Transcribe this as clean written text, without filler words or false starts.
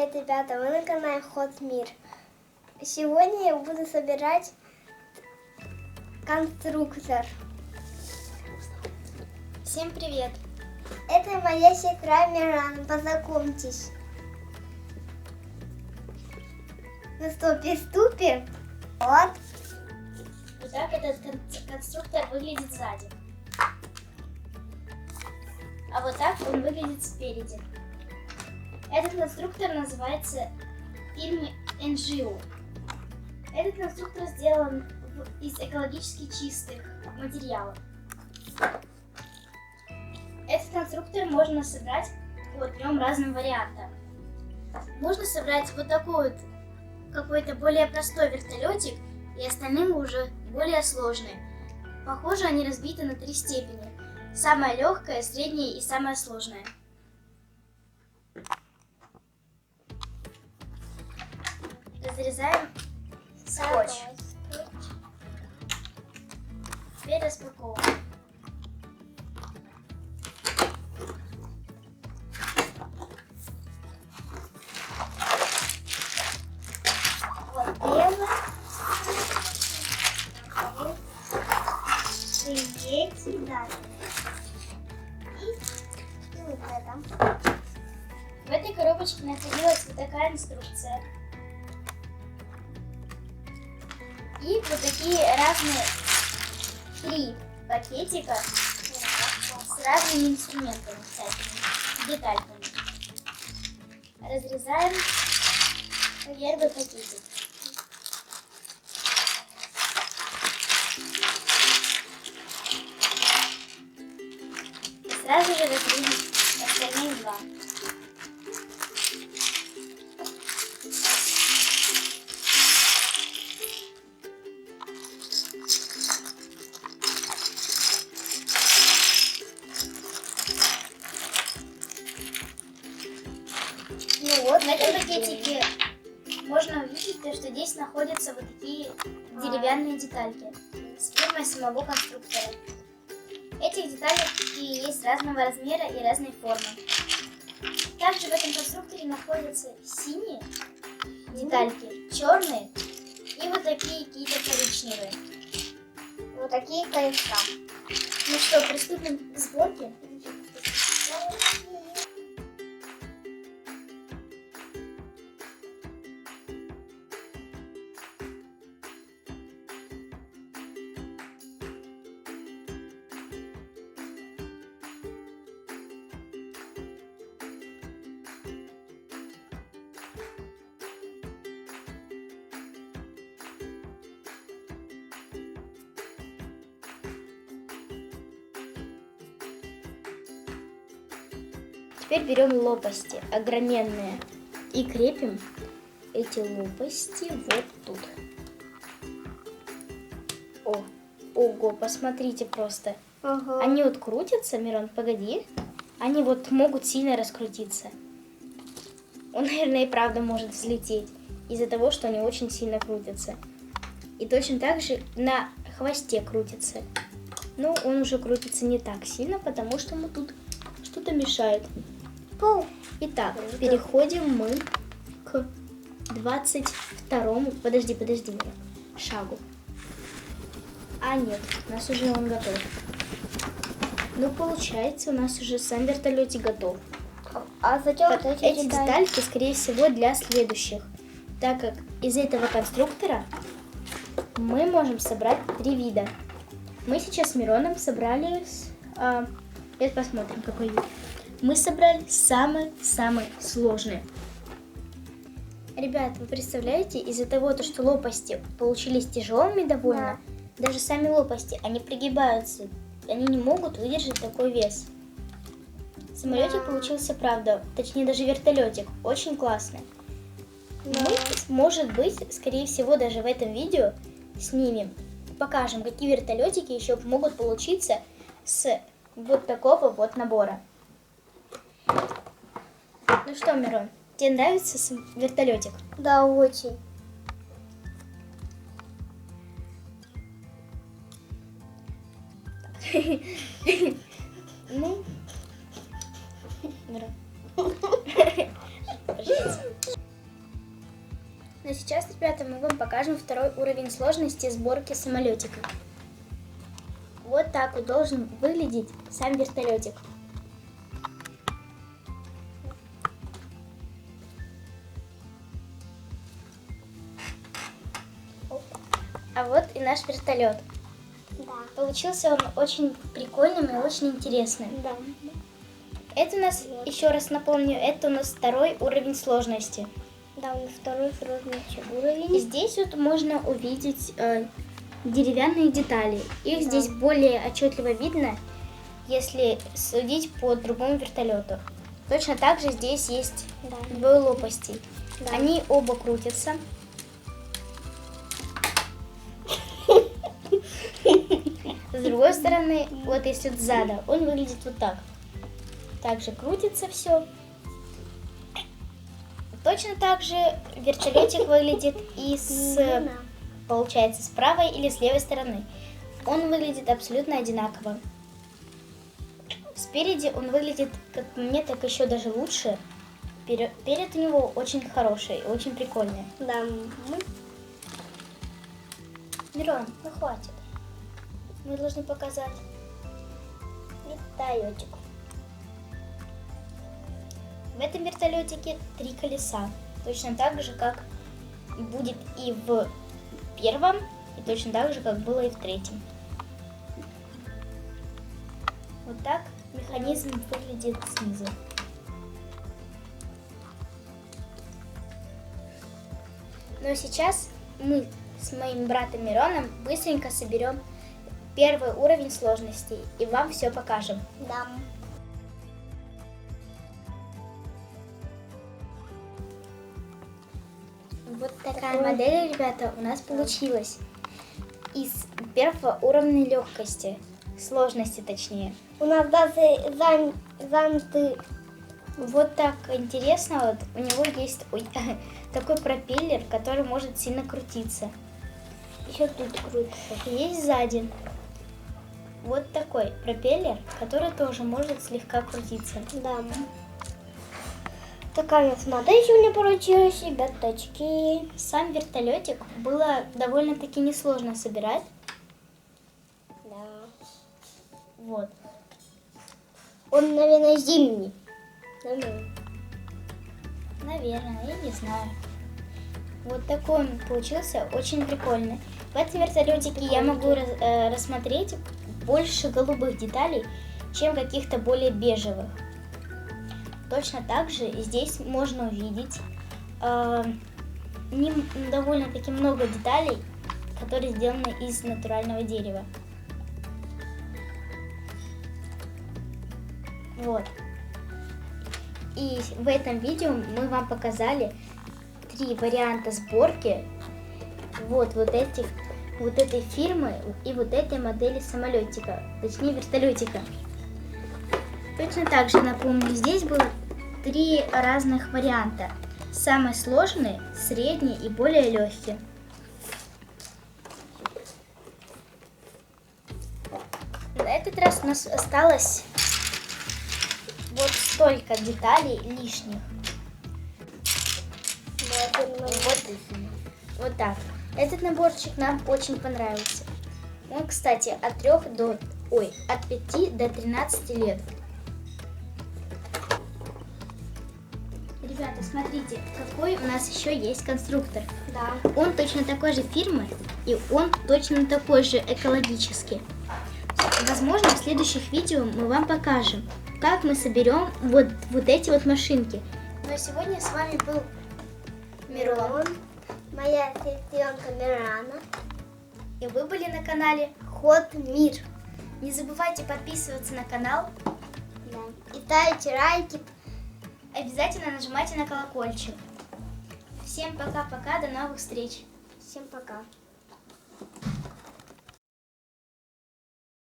привет, ребята! Вы на канале Hot Мир. Сегодня я буду собирать конструктор. Всем привет! Это моя сестра Мирана, познакомьтесь. Ну что, приступим? Вот. Вот так этот конструктор выглядит сзади. А вот так он выглядит спереди. Этот конструктор называется NGO. Этот конструктор сделан из экологически чистых материалов. Этот конструктор можно собрать по 3 разным вариантам. Можно собрать вот такой вот какой-то более простой вертолетик, и остальные уже более сложные. Похоже, они разбиты на 3 степени. Самая легкая, средняя и самая сложная. Разрезаем скотч. Теперь распаковываем. Вот первый. Третий, да. И вот это. В этой коробочке находилась вот такая инструкция. И вот такие разные 3 пакетика с разными инструментами, всякими, детальками. Разрезаем первый пакетик. И сразу же разрежем остальные 2. Ну вот, В этом пакетике можно увидеть, что здесь находятся вот такие деревянные детальки с фирмой самого конструктора. Этих деталек есть разного размера и разной формы. Также в этом конструкторе находятся синие детальки, черные и вот такие какие-то коричневые. вот такие колеса. Ну что, приступим к сборке? Теперь берем лопасти огроменные и крепим эти лопасти вот тут. Ого, посмотрите просто. Ага. Они вот крутятся, Мирон, погоди. Они вот могут сильно раскрутиться. Он, наверное, и правда может взлететь из-за того, что они очень сильно крутятся. И точно так же на хвосте крутится. Но он уже крутится не так сильно, потому что ему тут что-то мешает. Итак, переходим мы к 22-му, подожди, Мира, шагу. А нет, у нас уже он готов. Ну, получается, у нас уже сам вертолетик готов. А зачем Вот вот эти детальки, скорее всего, для следующих. Так как из этого конструктора мы можем собрать 3 вида. Мы сейчас с Мироном собрали... Сейчас посмотрим, какой вид. Мы собрали самые сложные. Ребят, вы представляете, из-за того, что лопасти получились тяжелыми довольно, даже сами лопасти, они пригибаются. Они не могут выдержать такой вес. Самолетик получился, правда, точнее даже вертолетик, очень классный. Мы, может быть, скорее всего, даже в этом видео снимем, покажем, какие вертолетики еще могут получиться с вот такого вот набора. Ну что, Мирон, тебе нравится вертолетик? Да, очень. Ну, Мирон. Пожалуйста. сейчас, ребята, мы вам покажем второй уровень сложности сборки самолетика. Вот так вот должен выглядеть сам вертолетик. А вот и наш вертолет. Да. Получился он очень прикольным и очень интересным. Да. Это у нас, еще раз напомню, это у нас второй уровень сложности. Да, у нас второй сложный И уровень. здесь вот можно увидеть деревянные детали. Их Да. здесь более отчетливо видно, если судить по другому вертолету. Точно так же здесь есть Да. двое лопастей. Да. Они оба крутятся. С другой стороны, вот если вот сзади, он выглядит вот так. Также крутится все. Точно так же вертолетик выглядит и с, получается, с правой или с левой стороны. Он выглядит абсолютно одинаково. Спереди он выглядит, как по мне, так еще даже лучше. Перед у него очень хороший, очень прикольный. Да. Мирон, ну хватит. Мы должны показать вертолетик. В этом вертолетике 3 колеса. Точно так же, как будет и в первом, и точно так же, как было и в третьем. Вот так механизм выглядит снизу. Но сейчас мы с моим братом Мироном быстренько соберем первый уровень сложности и вам все покажем. Да. Вот такая модель, ребята, у нас получилась. Из первого уровня легкости, сложности точнее. У нас даже заняты. Вот так интересно, вот у него есть такой пропеллер, который может сильно крутиться. Еще тут крутится. Есть сзади вот такой пропеллер, который тоже может слегка крутиться. Да. Такая у нас модель сегодня получилась, ребяточки. Сам вертолетик было довольно-таки несложно собирать. Да. Вот. Он, наверное, зимний. Наверное, я не знаю. Вот такой он получился, очень прикольный. В этом вертолетике я могу рассмотреть больше голубых деталей, чем каких-то более бежевых. Точно так же здесь можно увидеть довольно-таки много деталей, которые сделаны из натурального дерева. Вот. И в этом видео мы вам показали 3 варианта сборки вот этой фирмы и вот этой модели самолетика, точнее вертолетика. Точно так же напомню, здесь было 3 разных варианта. Самый сложный, средний и более легкий. На этот раз у нас осталось вот столько деталей лишних. Вот так. Этот наборчик нам очень понравился. Он, кстати, от 5 до 13 лет. Ребята, смотрите, какой у нас еще есть конструктор. Да. Он точно такой же фирмы, и он точно такой же экологический. Возможно, в следующих видео мы вам покажем, как мы соберем вот эти вот машинки. Но сегодня с вами был Мирон. Моя сестренка Мирана. И вы были на канале Ход Мир. Не забывайте подписываться на канал. Да. И ставите лайки. Обязательно нажимайте на колокольчик. Всем пока-пока, до новых встреч. Всем пока.